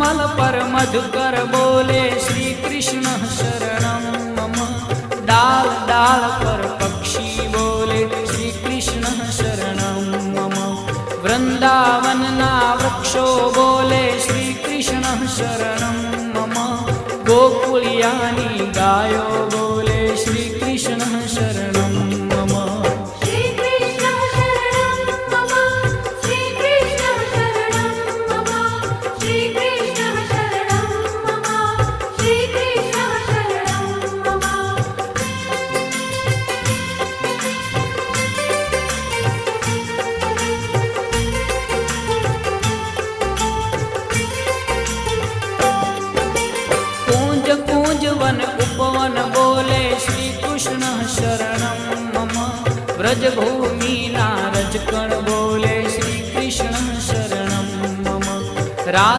कमल पर मधुकर बोले श्री कृष्ण शरणं मम। डाल डाल पर पक्षी बोले श्री कृष्ण शरणं मम। वृंदावन ना वृक्षो बोले श्री कृष्ण शरणं मम। गोकुलियानी गायो बोले श्री कृष्ण शरणं मम। श्री कृष्ण शरणं मम। श्री कृष्ण शरणं मम। श्री कृष्ण शरणं मम। श्री कृष्ण शरणं मम। कूंज कूंज वन उपवन बोले श्री कृष्ण शरणं मम। व्रजभूमि ना रजकण बोले श्री कृष्ण शरणं मम।